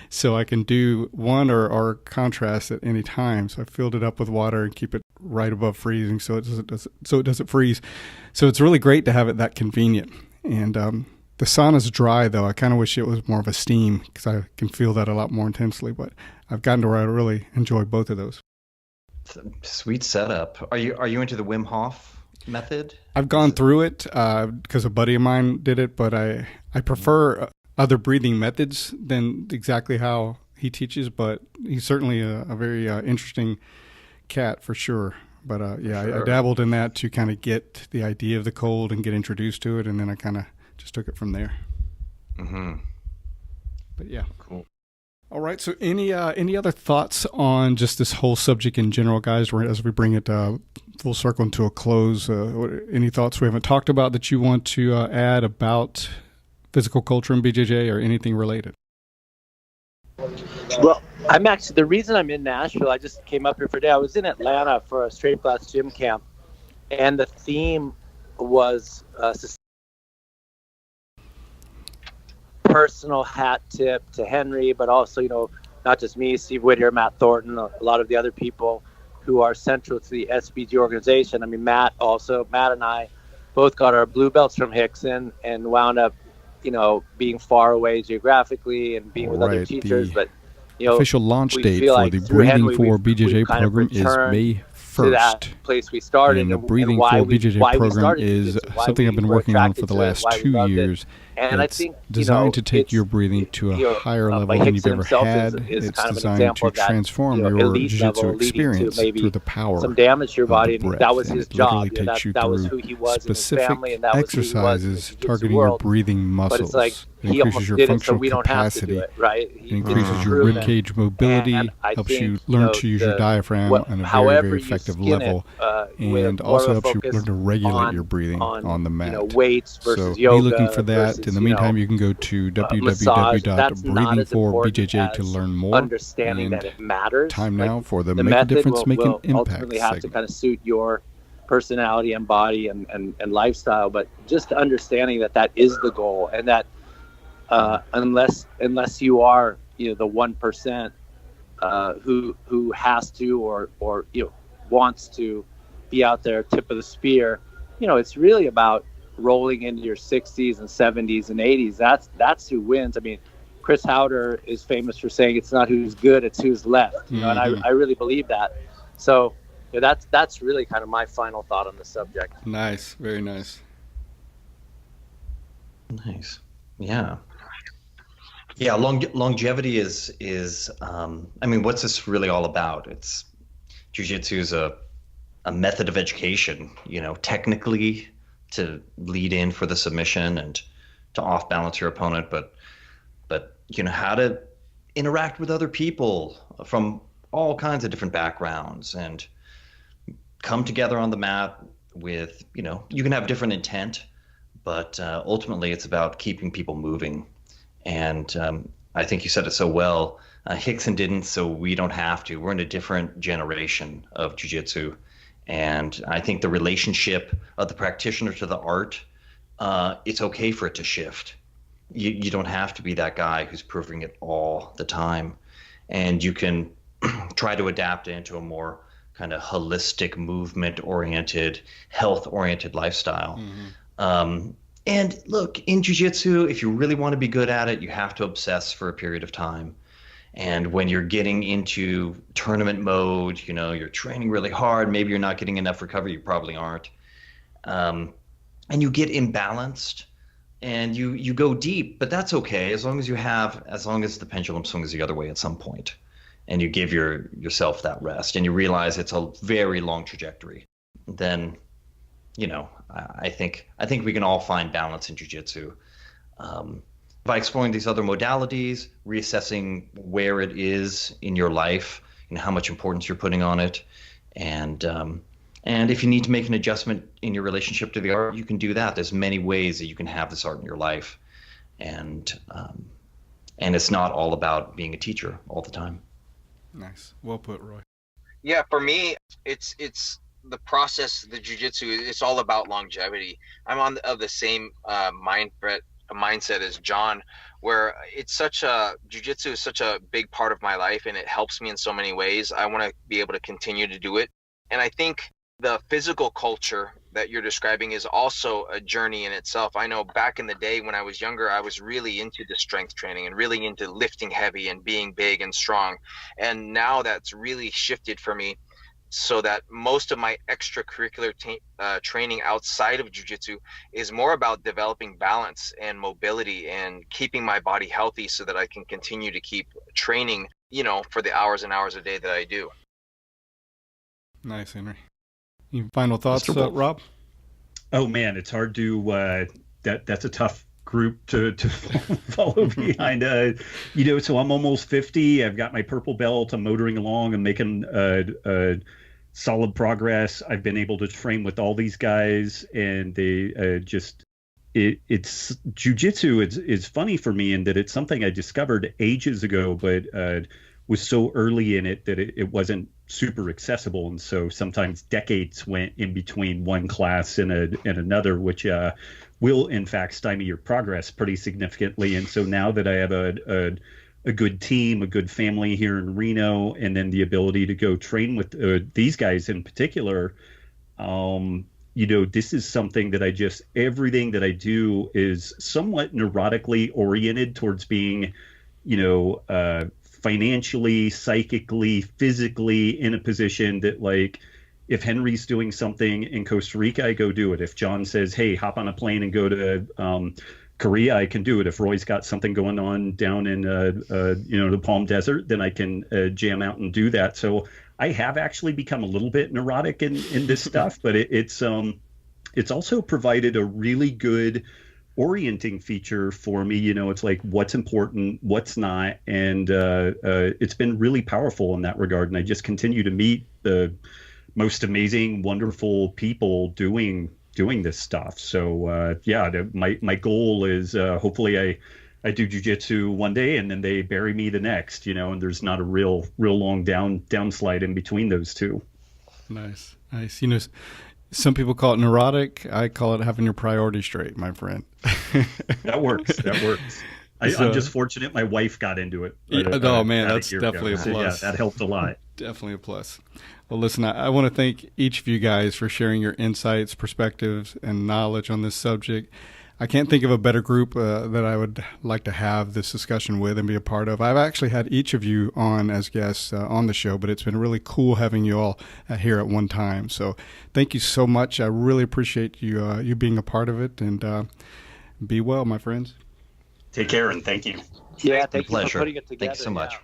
so I can do one or contrast at any time. So I filled it up with water and keep it right above freezing so it doesn't freeze. So it's really great to have it that convenient. And the sauna's dry, though. I kind of wish it was more of a steam because I can feel that a lot more intensely. But I've gotten to where I really enjoy both of those. Sweet setup. Are you into the Wim Hof method? I've gone through it because a buddy of mine did it, but I prefer other breathing methods than exactly how he teaches. But he's certainly a very interesting cat for sure. But sure. I dabbled in that to kind of get the idea of the cold and get introduced to it, and then I kind of just took it from there. Mm-hmm. But yeah, cool. All right. So any other thoughts on just this whole subject in general, guys, as we bring it full circle into a close? Any thoughts we haven't talked about that you want to add about physical culture in BJJ or anything related? Well, I'm actually, the reason I'm in Nashville, I just came up here for a day. I was in Atlanta for a straight class gym camp, and the theme was personal hat tip to Henry, but also, not just me, Steve Whittier, Matt Thornton, a lot of the other people who are central to the SBG organization. I mean, Matt and I both got our blue belts from Hickson and wound up, being far away geographically and being with other teachers. But, official launch date for the Breathing for BJJ program is May 1st. To that place we started, and the Breathing for BJJ program is something I've been working on for the last 2 years. And it's I think designed to take your breathing to a higher level than you've ever had. Is it's kind of designed to transform your jiu-jitsu experience through the power some damage to your body. of the breath. That was his job. That was who he was in his specific family, and that was exercises who he was targeting your breathing muscles. But it's like it he increases almost your did it, so functional we don't have to do capacity. it, right? It increases your rib cage mobility, helps you learn to use your diaphragm on a very, very effective level, and also helps you learn to regulate your breathing on the mat. Weights versus so yoga. Be looking for that. Versus, In the meantime, you can go to www.breathingforbjj to learn more. Understanding that it matters. Time now for the Make a Difference, Make an Impact ultimately have segment. to kind of suit your personality and body and lifestyle, but just understanding that is the goal, and that unless you are the 1% who has to or wants to be out there tip of the spear, it's really about rolling into your 60s and 70s and 80s. That's who wins. I mean, Chris Howder is famous for saying it's not who's good, it's who's left. And I really believe that. So that's really kind of my final thought on the subject. Nice, very nice. Nice, yeah. Longevity is. I mean, what's this really all about? It's jiu-jitsu is a method of education. Technically, to lead in for the submission and to off balance your opponent, but how to interact with other people from all kinds of different backgrounds and come together on the mat with, you can have different intent, but ultimately it's about keeping people moving. And I think you said it so well. Hickson didn't, so we don't have to. We're in a different generation of jiu-jitsu. And I think the relationship of the practitioner to the art, it's okay for it to shift. You don't have to be that guy who's proving it all the time. And you can try to adapt it into a more kind of holistic, movement-oriented, health-oriented lifestyle. And look, in jiu-jitsu, if you really want to be good at it, you have to obsess for a period of time. And when you're getting into tournament mode, you're training really hard, maybe you're not getting enough recovery, you probably aren't. And you get imbalanced and you go deep, but that's okay as long as the pendulum swings the other way at some point and you give yourself that rest and you realize it's a very long trajectory. Then, I think we can all find balance in jiu-jitsu. By exploring these other modalities, reassessing where it is in your life and how much importance you're putting on it. And if you need to make an adjustment in your relationship to the art, you can do that. There's many ways that you can have this art in your life. And it's not all about being a teacher all the time. Nice. Well put, Roy. Yeah, for me, it's the process, the jiu-jitsu, it's all about longevity. I'm of the same mindset as John, where jiu-jitsu is such a big part of my life and it helps me in so many ways. I want to be able to continue to do it. And I think the physical culture that you're describing is also a journey in itself. I know back in the day when I was younger, I was really into the strength training and really into lifting heavy and being big and strong. And now that's really shifted for me, so that most of my extracurricular training outside of jiu-jitsu is more about developing balance and mobility and keeping my body healthy so that I can continue to keep training, for the hours and hours a day that I do. Nice, Henry. Any final thoughts, Rob? Oh man, it's hard to, that's a tough group to follow behind. So I'm almost 50. I've got my purple belt. I'm motoring along. I'm making solid progress. I've been able to train with all these guys, and they it's jujitsu is funny for me in that it's something I discovered ages ago, but was so early in it that it wasn't super accessible, and so sometimes decades went in between one class and another, which will in fact stymie your progress pretty significantly. And so now that I have a good team, a good family here in Reno, and then the ability to go train with these guys in particular, this is something that everything that I do is somewhat neurotically oriented towards being, financially, psychically, physically in a position that, like, if Henry's doing something in Costa Rica, I go do it. If John says, hey, hop on a plane and go to Korea, I can do it. If Roy's got something going on down in the Palm Desert, then I can jam out and do that. So I have actually become a little bit neurotic in this stuff, but it's also provided a really good orienting feature for me. It's like what's important, what's not, and it's been really powerful in that regard. And I just continue to meet the most amazing, wonderful people doing this stuff. So my goal is hopefully I do jujitsu one day and then they bury me the next, and there's not a real long downslide in between those two. Nice. Some people call it neurotic. I call it having your priorities straight, my friend. That works. I'm just fortunate my wife got into it. That's definitely a plus. So, yeah, that helped a lot. Definitely a plus. Well, listen, I want to thank each of you guys for sharing your insights, perspectives, and knowledge on this subject. I can't think of a better group that I would like to have this discussion with and be a part of. I've actually had each of you on as guests on the show, but it's been really cool having you all here at one time. So thank you so much. I really appreciate you being a part of it, and be well, my friends. Take care, and thank you. Yeah, thank you for putting it together. Thank you so much.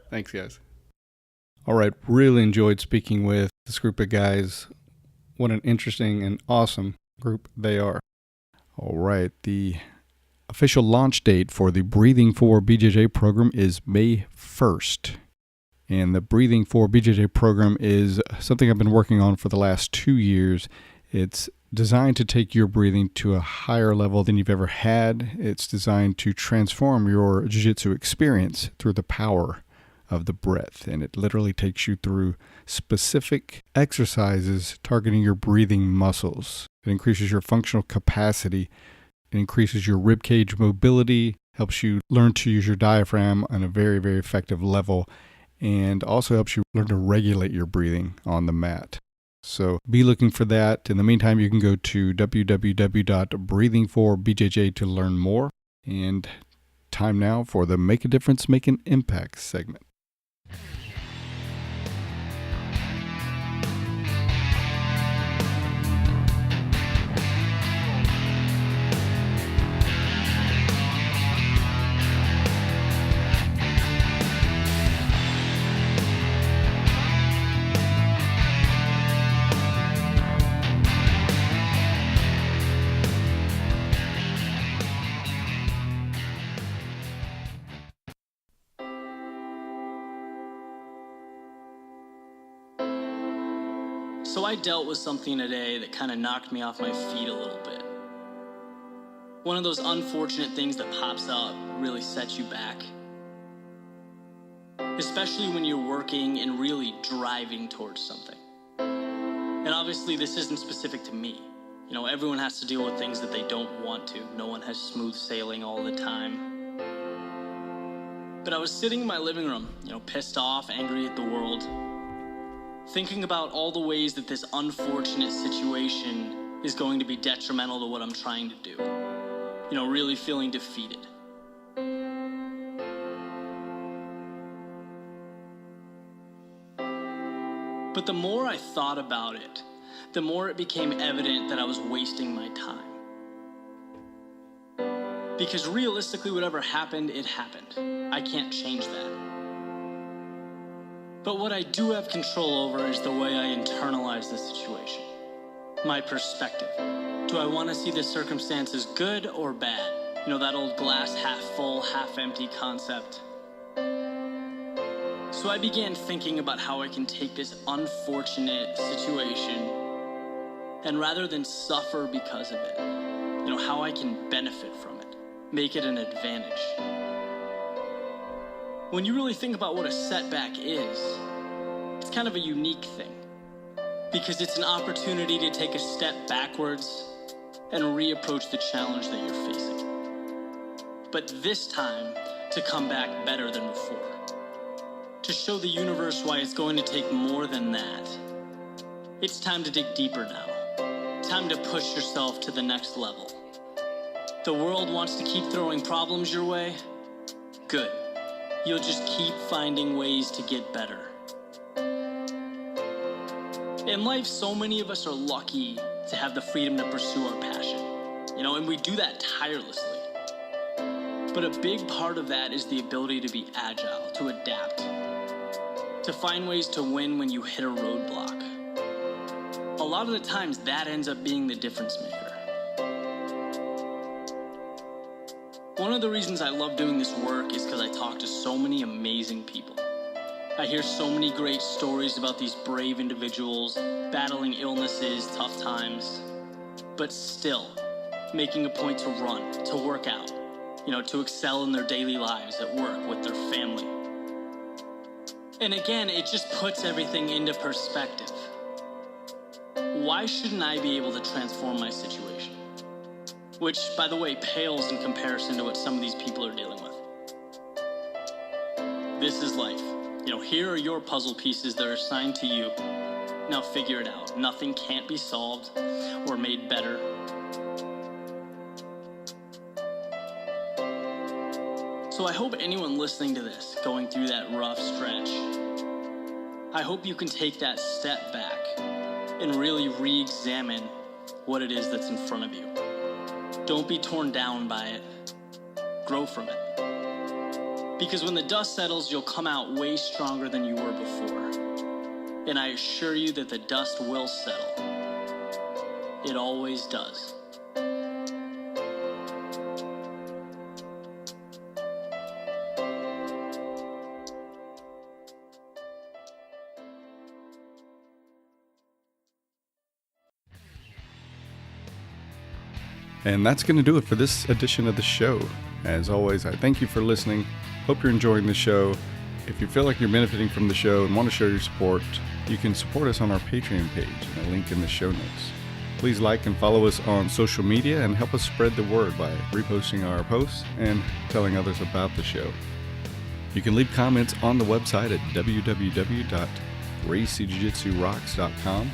Thanks, guys. All right, really enjoyed speaking with this group of guys. What an interesting and awesome group they are. All right, the official launch date for the Breathing for BJJ program is May 1st. And the Breathing for BJJ program is something I've been working on for the last 2 years. It's designed to take your breathing to a higher level than you've ever had. It's designed to transform your jiu-jitsu experience through the power of the breath. And it literally takes you through specific exercises targeting your breathing muscles. It increases your functional capacity. It increases your ribcage mobility, helps you learn to use your diaphragm on a very, very effective level, and also helps you learn to regulate your breathing on the mat. So be looking for that. In the meantime, you can go to www.breathingforbjj to learn more. And time now for the Make a Difference, Make an Impact segment. So I dealt with something today that kind of knocked me off my feet a little bit. One of those unfortunate things that pops out really sets you back. Especially when you're working and really driving towards something. And obviously this isn't specific to me. Everyone has to deal with things that they don't want to. No one has smooth sailing all the time. But I was sitting in my living room, pissed off, angry at the world, thinking about all the ways that this unfortunate situation is going to be detrimental to what I'm trying to do. Really feeling defeated. But the more I thought about it, the more it became evident that I was wasting my time. Because realistically, whatever happened, it happened. I can't change that. But what I do have control over is the way I internalize the situation. My perspective. Do I want to see the circumstances good or bad? You know, that old glass half full, half empty concept. So I began thinking about how I can take this unfortunate situation and rather than suffer because of it, you know, how I can benefit from it, make it an advantage. When you really think about what a setback is, it's kind of a unique thing because it's an opportunity to take a step backwards and reapproach the challenge that you're facing. But this time, to come back better than before. To show the universe why it's going to take more than that. It's time to dig deeper now. Time to push yourself to the next level. The world wants to keep throwing problems your way? Good. You'll just keep finding ways to get better. In life, so many of us are lucky to have the freedom to pursue our passion. You know, and we do that tirelessly. But a big part of that is the ability to be agile, to adapt, to find ways to win when you hit a roadblock. A lot of the times that ends up being the difference maker. One of the reasons I love doing this work is because I talk to so many amazing people. I hear so many great stories about these brave individuals battling illnesses, tough times, but still making a point to run, to work out, you know, to excel in their daily lives at work with their family. And again, it just puts everything into perspective. Why shouldn't I be able to transform my situation? Which, by the way, pales in comparison to what some of these people are dealing with. This is life. You know, here are your puzzle pieces that are assigned to you. Now figure it out. Nothing can't be solved or made better. So I hope anyone listening to this, going through that rough stretch, I hope you can take that step back and really re-examine what it is that's in front of you. Don't be torn down by it. Grow from it. Because when the dust settles, you'll come out way stronger than you were before. And I assure you that the dust will settle. It always does. And that's going to do it for this edition of the show. As always, I thank you for listening. Hope you're enjoying the show. If you feel like you're benefiting from the show and want to show your support, you can support us on our Patreon page, and a link in the show notes. Please like and follow us on social media and help us spread the word by reposting our posts and telling others about the show. You can leave comments on the website at www.gracejujitsurocks.com.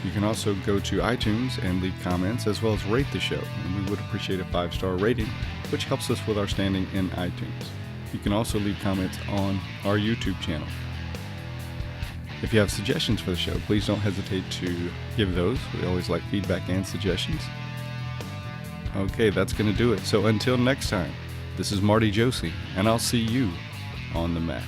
You can also go to iTunes and leave comments as well as rate the show, and we would appreciate a 5-star rating, which helps us with our standing in iTunes. You can also leave comments on our YouTube channel. If you have suggestions for the show, please don't hesitate to give those. We always like feedback and suggestions. Okay, that's going to do it. So until next time, this is Marty Josie, and I'll see you on the mat.